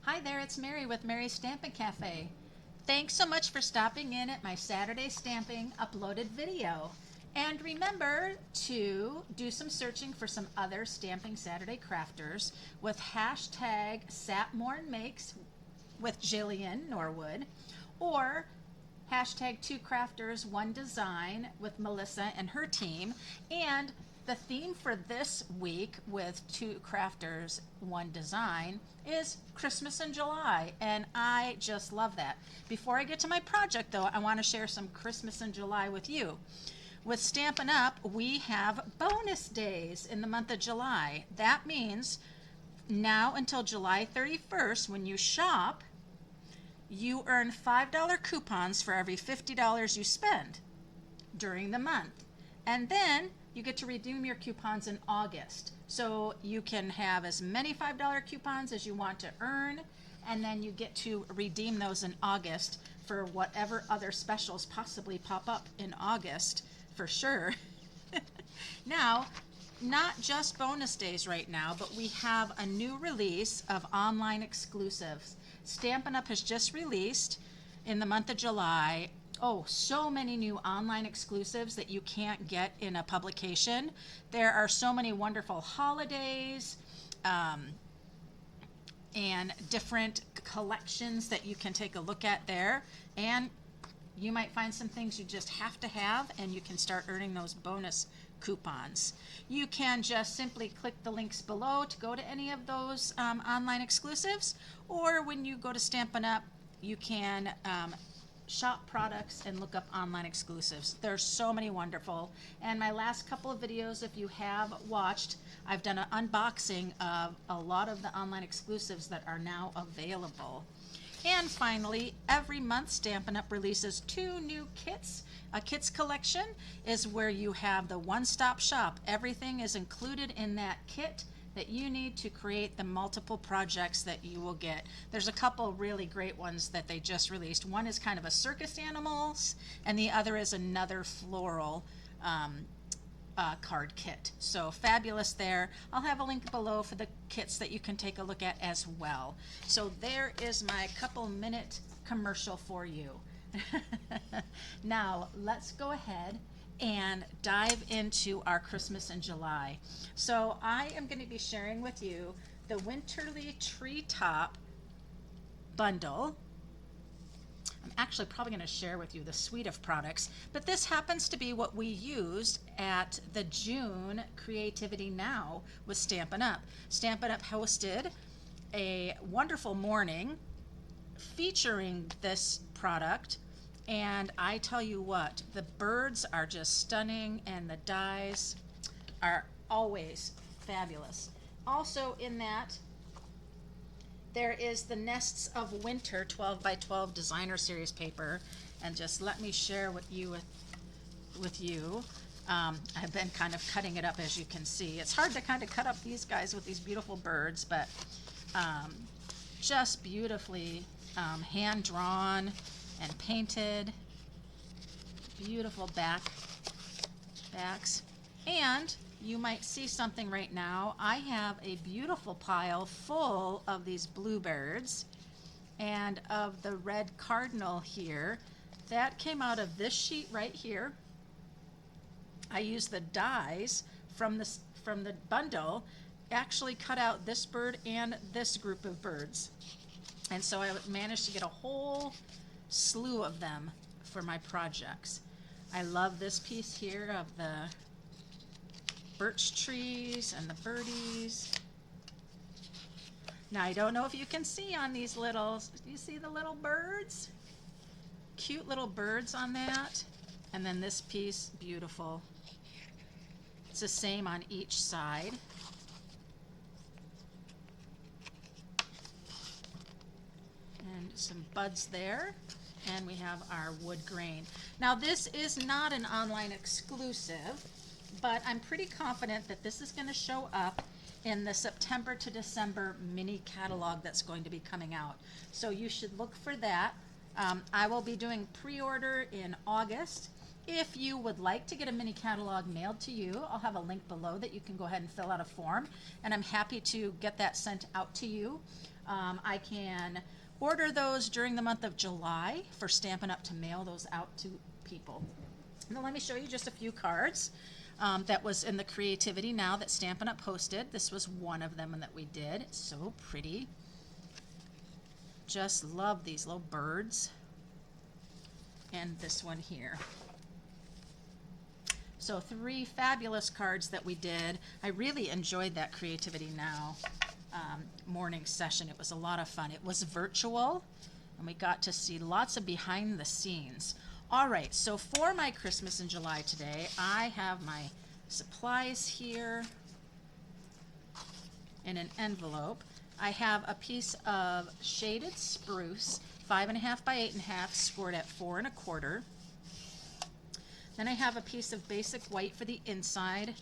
Hi there, it's Mary with Mary's Stampin' Cafe. Thanks so much for stopping in at my Saturday Stamping uploaded video. And remember to do some searching for some other Stamping Saturday crafters with hashtag satmornmakes with Jillian Norwood, or hashtag 2crafters1design with Melissa and her team. And the theme for this week with 2crafters1design is Christmas in July, and I just love that. Before I get to my project though, I want to share some Christmas in July with you. With Stampin' Up, we have bonus days in the month of July. That means now until July 31st, when you shop, you earn $5 coupons for every $50 you spend during the month. And then you get to redeem your coupons in August. So you can have as many $5 coupons as you want to earn, and then you get to redeem those in August for whatever other specials possibly pop up in August, for sure. Now, not just bonus days right now, but we have a new release of online exclusives. Stampin' Up! Has just released in the month of July, so many new online exclusives that you can't get in a publication. There are so many wonderful holidays and different collections that you can take a look at there. And you might find some things you just have to have, and you can start earning those bonus coupons. You can just simply click the links below to go to any of those online exclusives, or when you go to Stampin' Up, you can shop products and look up online exclusives. There's so many wonderful. And my last couple of videos, if you have watched, I've done an unboxing of a lot of the online exclusives that are now available. And finally, every month Stampin' Up! Releases 2 new kits. A kits collection is where you have the one-stop shop. Everything is included in that kit that you need to create the multiple projects that you will get. There's a couple really great ones that they just released. One is kind of a circus animals, and the other is another floral card kit. So fabulous there. I'll have a link below for the kits that you can take a look at as well. So there is my couple-minute commercial for you. Now let's go ahead and dive into our Christmas in July. So I am going to be sharing with you the Winterly Treetop bundle. I'm actually probably going to share with you the suite of products, but this happens to be what we used at the June Creativity Now with Stampin' Up. Stampin' Up hosted a wonderful morning featuring this product, and I tell you what, the birds are just stunning and the dies are always fabulous. Also in that, there is the Nests of Winter 12 by 12 designer series paper, and just let me share with you. I've been kind of cutting it up, as you can see. It's hard to kind of cut up these guys with these beautiful birds, but just beautifully hand drawn and painted. Beautiful backs. And you might see something right now. I have a beautiful pile full of these bluebirds and of the red cardinal here. That came out of this sheet right here. I used the dies from the bundle, actually cut out this bird and this group of birds. And so I managed to get a whole slew of them for my projects. I love this piece here of the birch trees and the birdies. Now I don't know if you can see on these little, do you see the little birds? Cute little birds on that. And then this piece, beautiful. It's the same on each side. And some buds there. And we have our wood grain. Now this is not an online exclusive, but I'm pretty confident that this is going to show up in the September to December mini catalog that's going to be coming out. So you should look for that. I will be doing pre-order in August. If you would like to get a mini catalog mailed to you, I'll have a link below that you can go ahead and fill out a form, and I'm happy to get that sent out to you. I can order those during the month of July for Stampin' Up! To mail those out to people. Now let me show you just a few cards that was in the Creativity Now that Stampin' Up! Posted. This was one of them that we did. It's so pretty. Just love these little birds. And this one here. So 3 fabulous cards that we did. I really enjoyed that Creativity Now morning session. It was a lot of fun. It was virtual, and we got to see lots of behind the scenes. All right, so for my Christmas in July today, I have my supplies here in an envelope. I have a piece of shaded spruce, 5.5 by 8.5, scored at 4 1/4. Then I have a piece of basic white for the inside.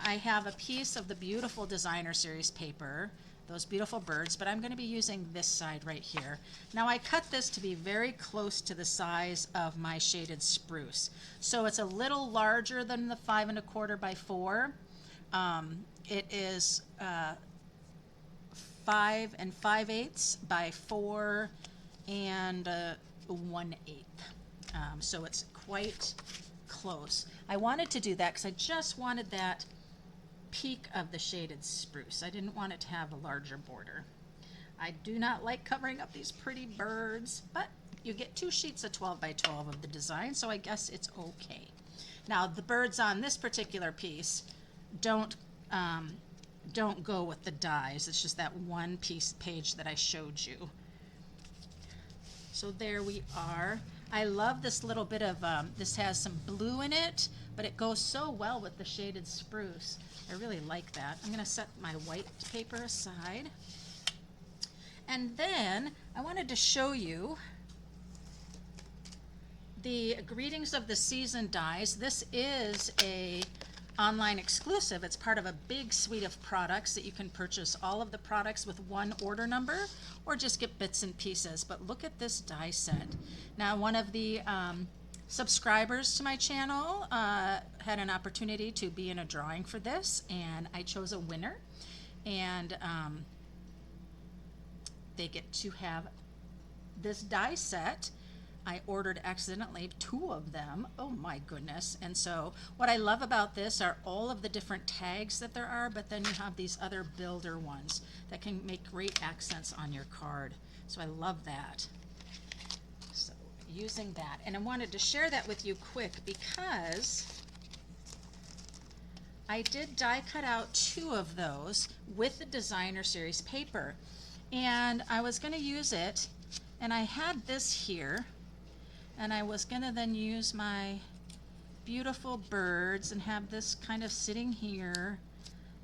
I have a piece of the beautiful Designer Series paper, those beautiful birds, but I'm going to be using this side right here. Now I cut this to be very close to the size of my shaded spruce. So it's a little larger than the 5 1/4 by 4. It is 5 5/8 by 4 1/8. So it's quite close. I wanted to do that because I just wanted that peak of the shaded spruce. I didn't want it to have a larger border. I do not like covering up these pretty birds, but you get 2 sheets of 12 by 12 of the design, so I guess it's okay. Now the birds on this particular piece don't go with the dies. It's just that one page that I showed you. So there we are. I love this little bit of, this has some blue in it, but it goes so well with the shaded spruce. I really like that. I'm going to set my white paper aside. And then I wanted to show you the Greetings of the Season dies. This is a online exclusive. It's part of a big suite of products that you can purchase all of the products with one order number or just get bits and pieces. But look at this die set. Now one of the subscribers to my channel had an opportunity to be in a drawing for this, and I chose a winner, and they get to have this die set. I ordered accidentally 2 of them. Oh my goodness. And so what I love about this are all of the different tags that there are, but then you have these other builder ones that can make great accents on your card. So I love that. So using that. And I wanted to share that with you quick because I did die cut out 2 of those with the Designer Series paper. And I was going to use it, and I had this here. And I was going to then use my beautiful birds and have this kind of sitting here.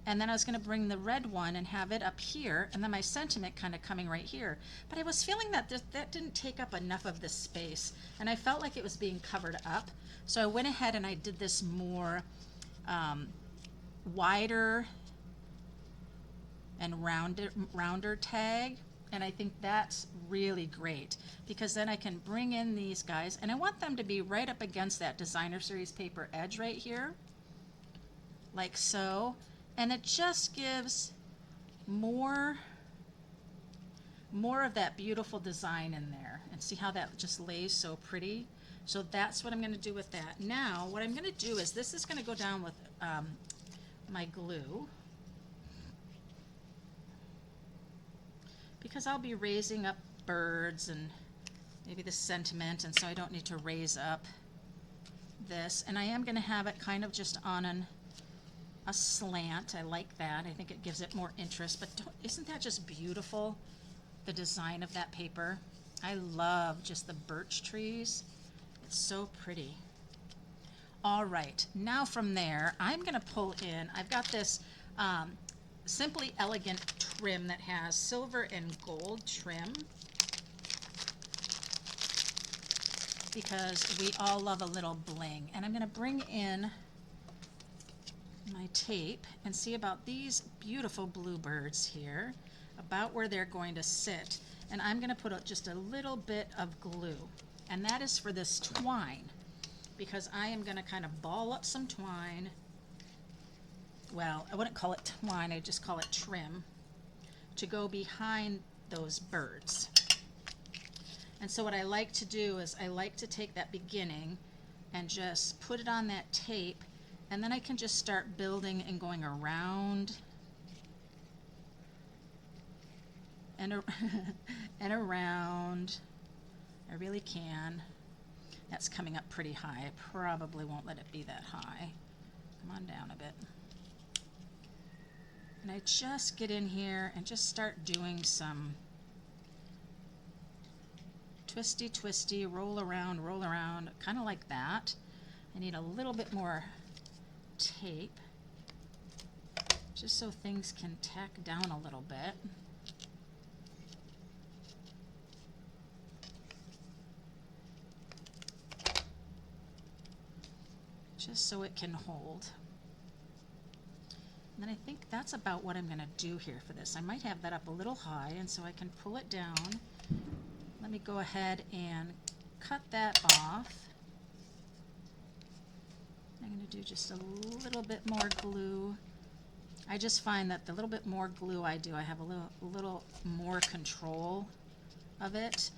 And then I was going to bring the red one and have it up here. And then my sentiment kind of coming right here. But I was feeling that that didn't take up enough of the space. And I felt like it was being covered up. So I went ahead and I did this more wider and rounder tag. And I think that's really great because then I can bring in these guys, and I want them to be right up against that Designer Series paper edge right here, like so. And it just gives more of that beautiful design in there. And see how that just lays so pretty? So that's what I'm going to do with that. Now what I'm going to do is this is going to go down with my glue, because I'll be raising up birds and maybe the sentiment, and so I don't need to raise up this. And I am going to have it kind of just on a slant. I like that. I think it gives it more interest. But isn't that just beautiful, the design of that paper? I love just the birch trees. It's so pretty. All right, now from there, I'm going to pull in, I've got this Simply Elegant trim that has silver and gold trim, because we all love a little bling. And I'm going to bring in my tape and see about these beautiful bluebirds here, about where they're going to sit. And I'm going to put just a little bit of glue, and that is for this twine, because I am going to kind of ball up some twine. Well, I wouldn't call it twine, I'd just call it trim, to go behind those birds. And so what I like to do is I like to take that beginning and just put it on that tape, and then I can just start building and going around and around. I really can. That's coming up pretty high. I probably won't let it be that high. Come on down a bit. And I just get in here and just start doing some twisty, twisty, roll around, kind of like that. I need a little bit more tape just so things can tack down a little bit. Just so it can hold. And then I think that's about what I'm going to do here for this. I might have that up a little high, and so I can pull it down. Let me go ahead and cut that off. I'm going to do just a little bit more glue. I just find that the little bit more glue I do, I have a little more control of it.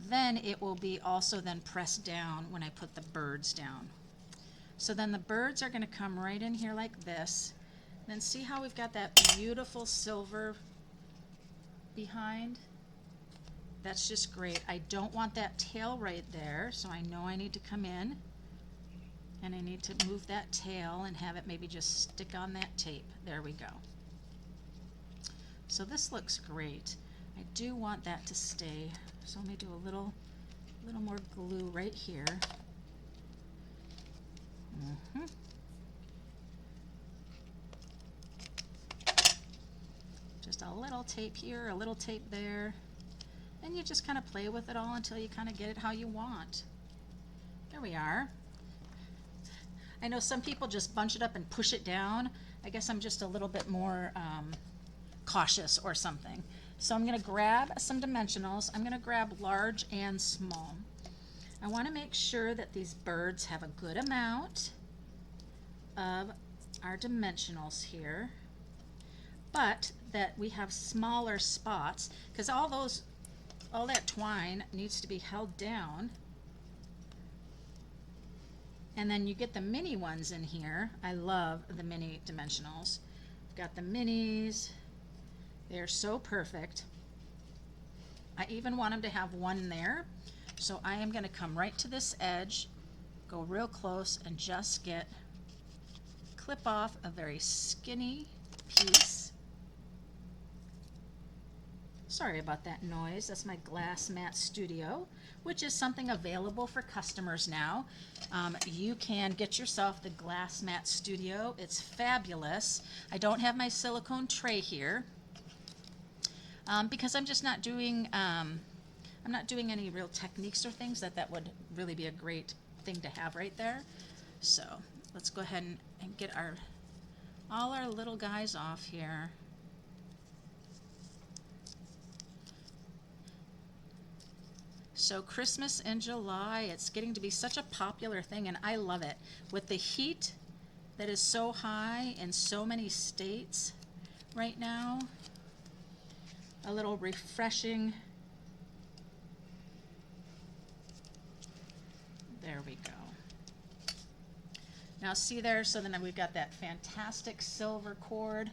Then it will be also then pressed down when I put the birds down. So then the birds are going to come right in here like this. Then see how we've got that beautiful silver behind? That's just great. I don't want that tail right there, so I know I need to come in and I need to move that tail and have it maybe just stick on that tape. There we go. So this looks great. I do want that to stay, so let me do a little more glue right here. Just a little tape here, a little tape there, and you just kind of play with it all until you kind of get it how you want. There we are. I know some people just bunch it up and push it down. I guess I'm just a little bit more cautious or something. So I'm going to grab some dimensionals. I'm going to grab large and small. I want to make sure that these birds have a good amount of our dimensionals here, but that we have smaller spots, because all that twine needs to be held down. And then you get the mini ones in here. I love the mini dimensionals. I've got the minis. They're so perfect. I even want them to have one there. So I am going to come right to this edge, go real close, and just clip off a very skinny piece. Sorry about that noise. That's my glass mat studio, which is something available for customers now. You can get yourself the glass mat studio. It's fabulous. I don't have my silicone tray here because I'm just not doing I'm not doing any real techniques or things that would really be a great thing to have right there. So let's go ahead and get all our little guys off here. So Christmas in July, it's getting to be such a popular thing, and I love it. With the heat that is so high in so many states right now, a little refreshing. There we go. Now see there, so then we've got that fantastic silver cord.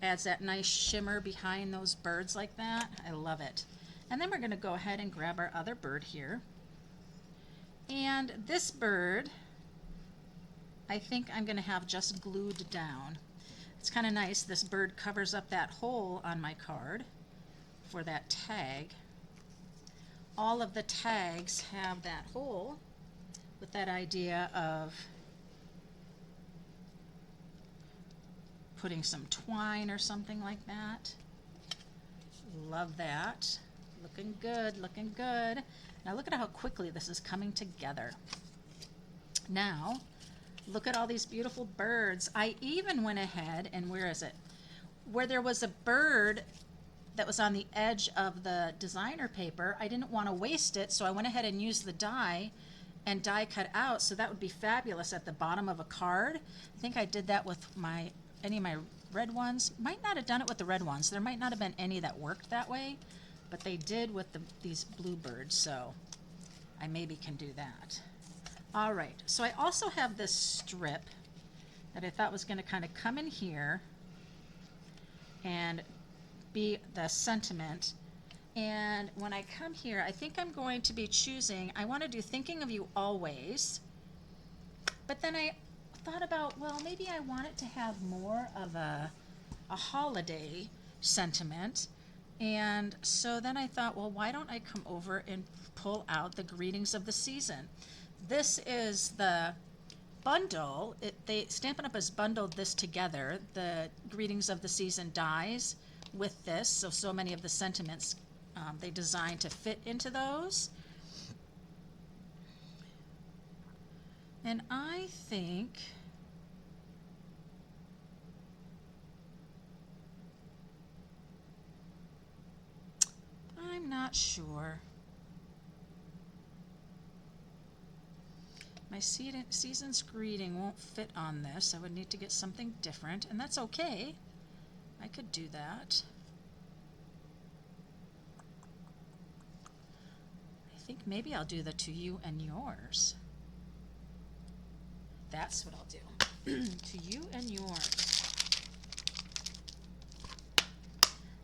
Adds that nice shimmer behind those birds like that. I love it. And then we're going to go ahead and grab our other bird here. And this bird, I think I'm going to have just glued down. It's kind of nice. This bird covers up that hole on my card for that tag. All of the tags have that hole with that idea of putting some twine or something like that. Love that. Looking good, looking good. Now look at how quickly this is coming together. Now, look at all these beautiful birds. I even went ahead and where is it? Where there was a bird that was on the edge of the designer paper, I didn't want to waste it, so I went ahead and used the die and die cut out, so that would be fabulous at the bottom of a card. I think I did that with any of my red ones. Might not have done it with the red ones. There might not have been any that worked that way, but they did with these bluebirds, so I maybe can do that. All right, so I also have this strip that I thought was going to kind of come in here and be the sentiment. And when I come here, I think I'm going to be choosing, I want to do Thinking of You Always, but then I thought about, well, maybe I want it to have more of a holiday sentiment. And so then I thought, well, why don't I come over and pull out the Greetings of the Season. This is the bundle. Stampin' Up! Has bundled this together, the Greetings of the Season dies with this, so many of the sentiments they designed to fit into those. And I think I'm not sure. My season's greeting won't fit on this. I would need to get something different, and that's okay. I could do that. I think maybe I'll do the To You and Yours. That's what I'll do. To You and Yours.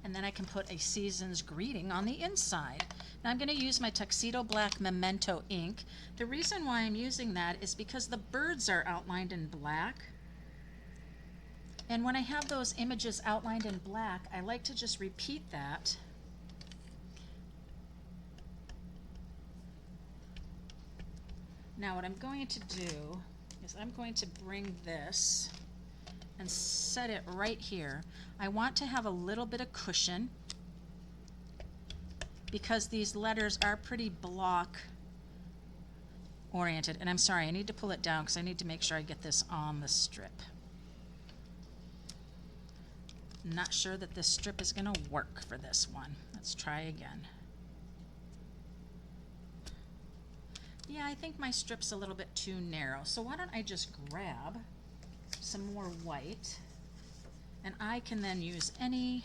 And then I can put a season's greeting on the inside. Now I'm going to use my Tuxedo Black Memento ink. The reason why I'm using that is because the birds are outlined in black. And when I have those images outlined in black, I like to just repeat that. Now what I'm going to do is I'm going to bring this and set it right here. I want to have a little bit of cushion because these letters are pretty block oriented. And I'm sorry, I need to pull it down because I need to make sure I get this on the strip. I'm not sure that this strip is going to work for this one. Let's try again. Yeah, I think my strip's a little bit too narrow. So why don't I just grab some more white, and I can then use any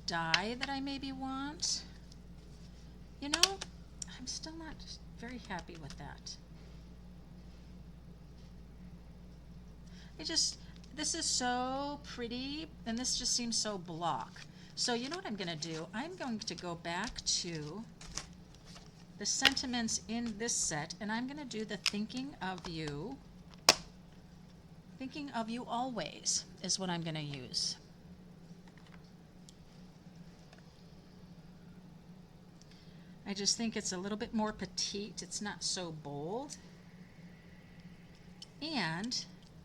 dye that I maybe want. You know, I'm still not very happy with that. This is so pretty, and this just seems so block. So you know what I'm going to do? I'm going to go back to the sentiments in this set, and I'm going to do the Thinking of You. Thinking of You Always is what I'm going to use. I just think it's a little bit more petite. It's not so bold. And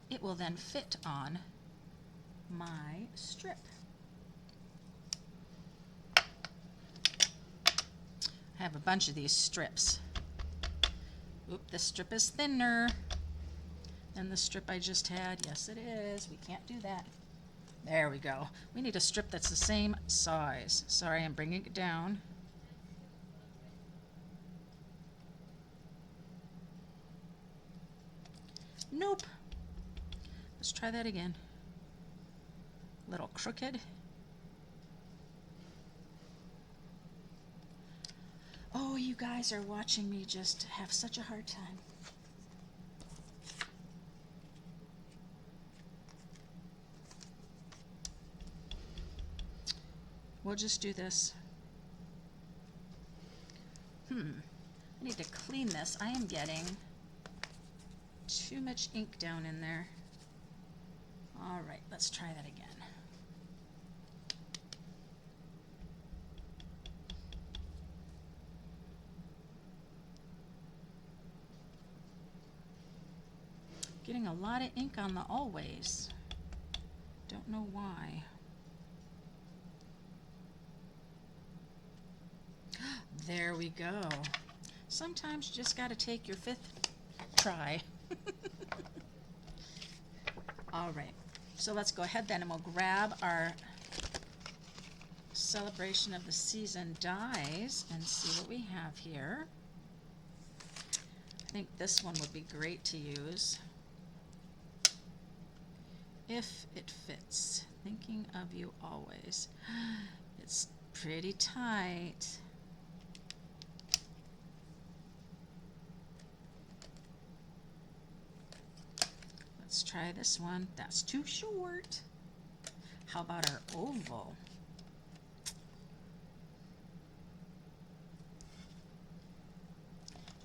it will then fit on my strip. I have a bunch of these strips. Oop, this strip is thinner than the strip I just had. Yes, it is. We can't do that. There we go. We need a strip that's the same size. Sorry, I'm bringing it down. Nope. Let's try that again. A little crooked. Oh, you guys are watching me just have such a hard time. We'll just do this. I need to clean this. I am getting too much ink down in there. All right, let's try that again. Getting a lot of ink on the always. Don't know why. There we go. Sometimes you just got to take your 5th try. All right, so let's go ahead then and we'll grab our Celebration of the Season dies and see what we have here. think this one would be great to use if it fits. Thinking of you always. It's pretty tight. Let's try this one. That's too short. How about our oval?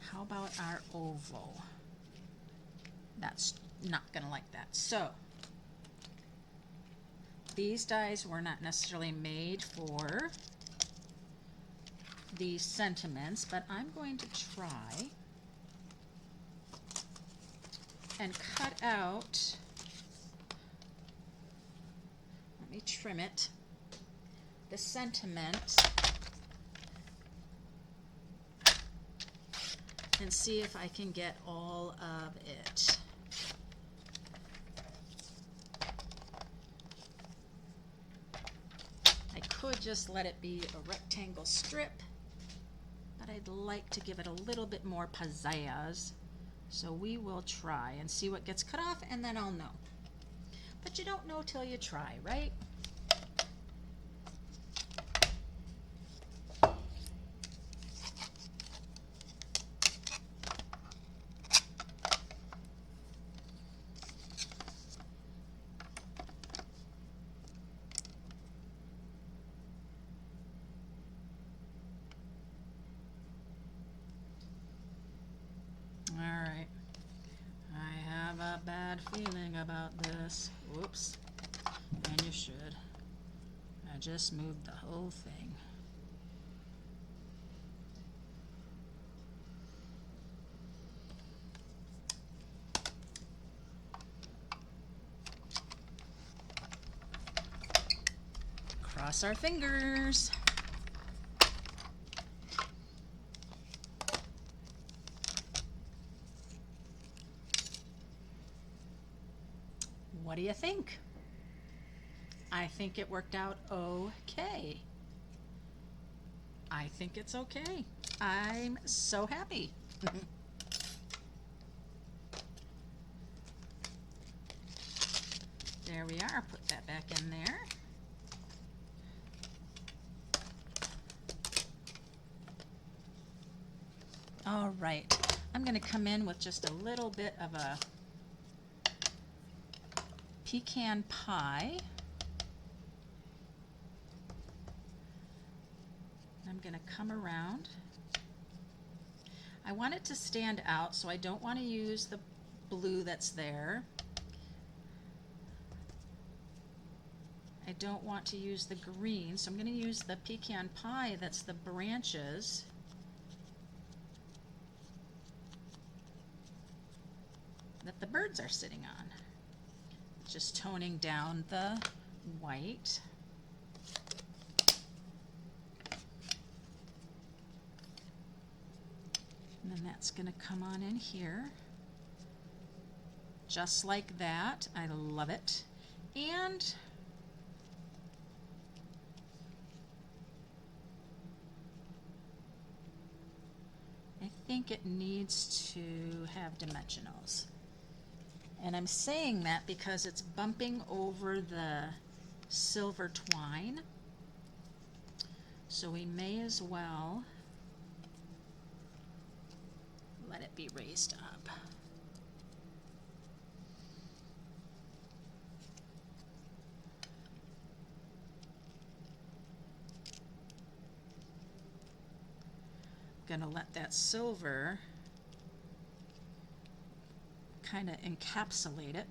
How about our oval? That's not gonna like that. So these dies were not necessarily made for these sentiments, but I'm going to try and cut out, let me trim it, the sentiment, and see if I can get all of it. I could just let it be a rectangle strip, but I'd like to give it a little bit more pizzazz. So we will try and see what gets cut off, and then I'll know. But you don't know till you try, right? Alright, I have a bad feeling about this. Whoops, and you should. I just moved the whole thing. Cross our fingers. What do you think? I think it worked out okay. I think it's okay. I'm so happy. There we are. Put that back in there. All right. I'm going to come in with just a little bit of a pecan pie. I'm going to come around. I want it to stand out, so I don't want to use the blue that's there. I don't want to use the green, so I'm going to use the pecan pie that's the branches. That the birds are sitting on. Just toning down the white. And then that's going to come on in here. Just like that. I love it. And I think it needs to have dimensionals. And I'm saying that because it's bumping over the silver twine. So we may as well let it be raised up. I'm going to let that silver kind of encapsulate it.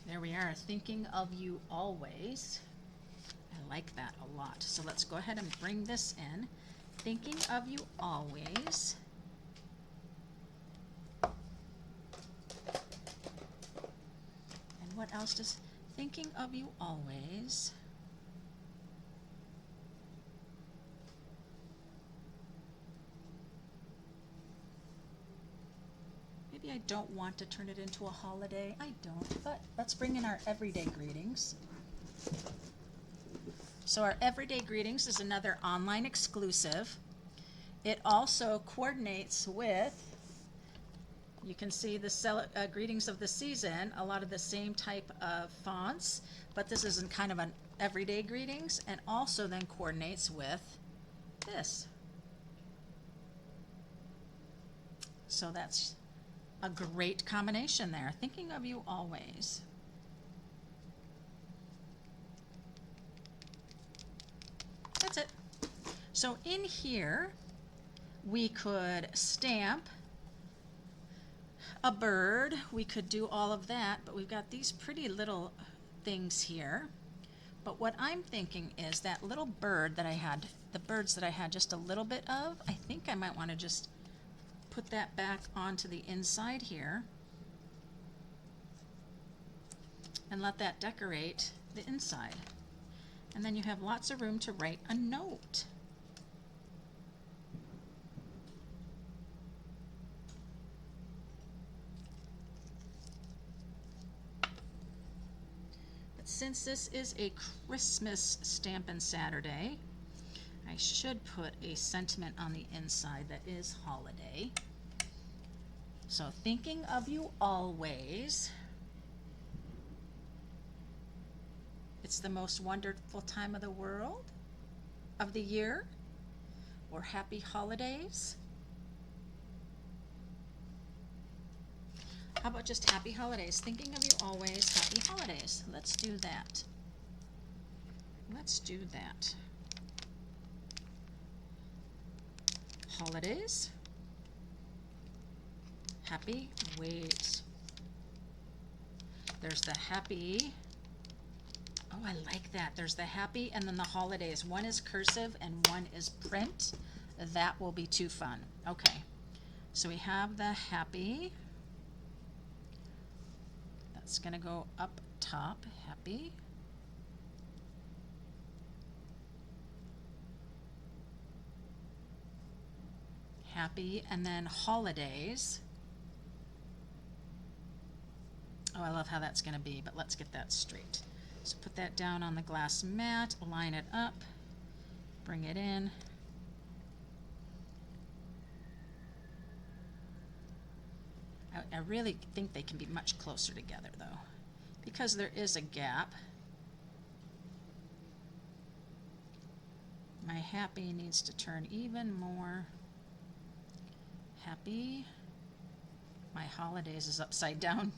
There we are, thinking of you always. I like that a lot. So let's go ahead and bring this in. Thinking of you always. And what else does thinking of you always? Maybe I don't want to turn it into a holiday. I don't, but let's bring in our everyday greetings. So our everyday greetings is another online exclusive. It also coordinates with, you can see the greetings of the season, a lot of the same type of fonts, but this is in kind of an everyday greetings, and also then coordinates with this. So that's a great combination there. Thinking of you always. That's it. So in here, we could stamp a bird. We could do all of that, but we've got these pretty little things here. But what I'm thinking is that little bird that I had, the birds that I had just a little bit of, I think I might want to just put that back onto the inside here and let that decorate the inside. And then you have lots of room to write a note. But since this is a Christmas Stampin' Saturday, I should put a sentiment on the inside that is holiday. So thinking of you always. It's the most wonderful time of the world, of the year, or happy holidays. How about just happy holidays? Thinking of you always, happy holidays. Let's do that. Let's do that. Holidays. Happy, wait. There's the happy. Oh, I like that. There's the happy and then the holidays. One is cursive and one is print. That will be too fun. Okay. So we have the happy. That's going to go up top. Happy. Happy and then holidays. Oh, I love how that's going to be, but let's get that straight. So put that down on the glass mat, line it up, bring it in. I really think they can be much closer together though, because there is a gap. My happy needs to turn even more happy. My holidays is upside down.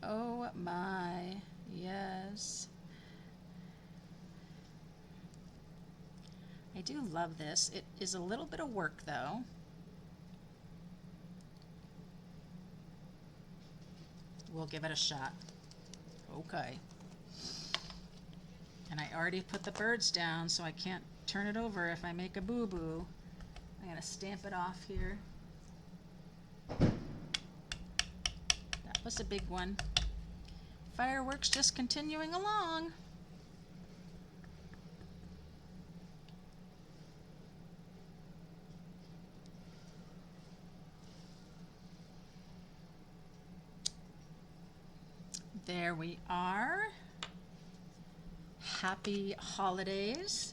Oh my, yes. I do love this. It is a little bit of work though. We'll give it a shot. Okay. And I already put the birds down, so I can't turn it over if I make a boo-boo. I'm going to stamp it off here. That was a big one. Fireworks just continuing along. There we are. Happy holidays.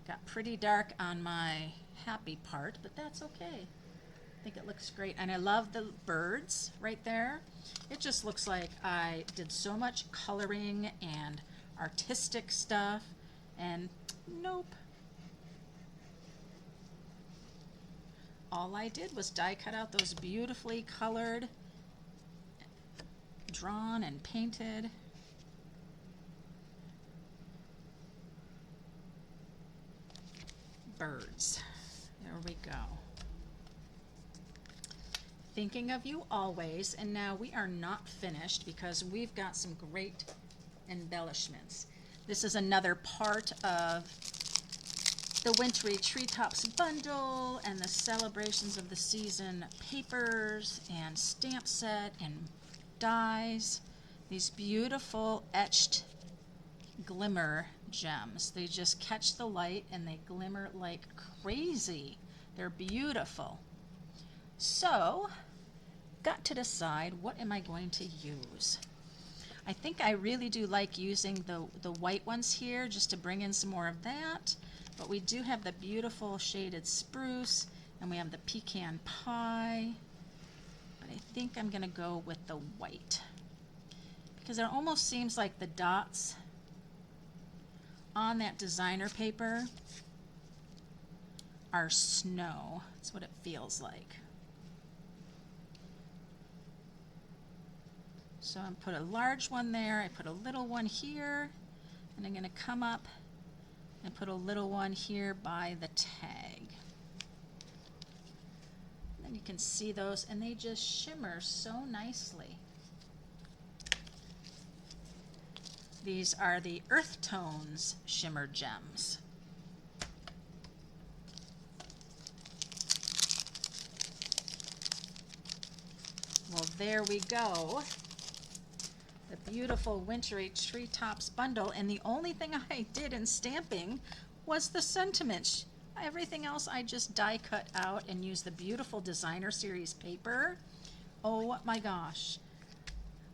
Got pretty dark on my happy part, but that's okay. I think it looks great. And I love the birds right there. It just looks like I did so much coloring and artistic stuff, and nope. All I did was die cut out those beautifully colored, drawn and painted birds. There we go. Thinking of you always, and now we are not finished because we've got some great embellishments. This is another part of the Wintry Treetops bundle and the Celebrations of the Season papers and stamp set and dies. These beautiful etched glimmer gems. They just catch the light and they glimmer like crazy. They're beautiful. So, got to decide what am I going to use. I think I really do like using the white ones here just to bring in some more of that. But we do have the beautiful shaded spruce, and we have the pecan pie. But I think I'm going to go with the white, because it almost seems like the dots on that designer paper are snow. That's what it feels like. So I'm put a large one there, I put a little one here, and I'm going to come up and put a little one here by the tag. And then you can see those, and they just shimmer so nicely. These are the Earth Tones Shimmer Gems. Well, there we go. The beautiful wintry treetops bundle, and the only thing I did in stamping was the sentiments. Everything else I just die cut out and used the beautiful designer series paper. Oh my gosh.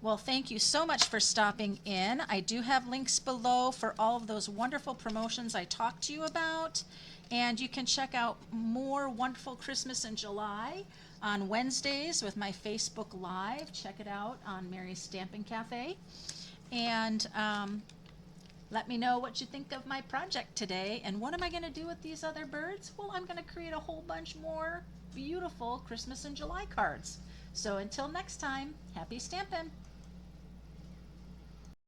Well, thank you so much for stopping in. I do have links below for all of those wonderful promotions I talked to you about, and you can check out more wonderful Christmas in July on Wednesdays with my Facebook Live. Check it out on Mary's Stampin' Cafe. And let me know what you think of my project today. And what am I going to do with these other birds? Well, I'm going to create a whole bunch more beautiful Christmas in July cards. So until next time, happy stampin'!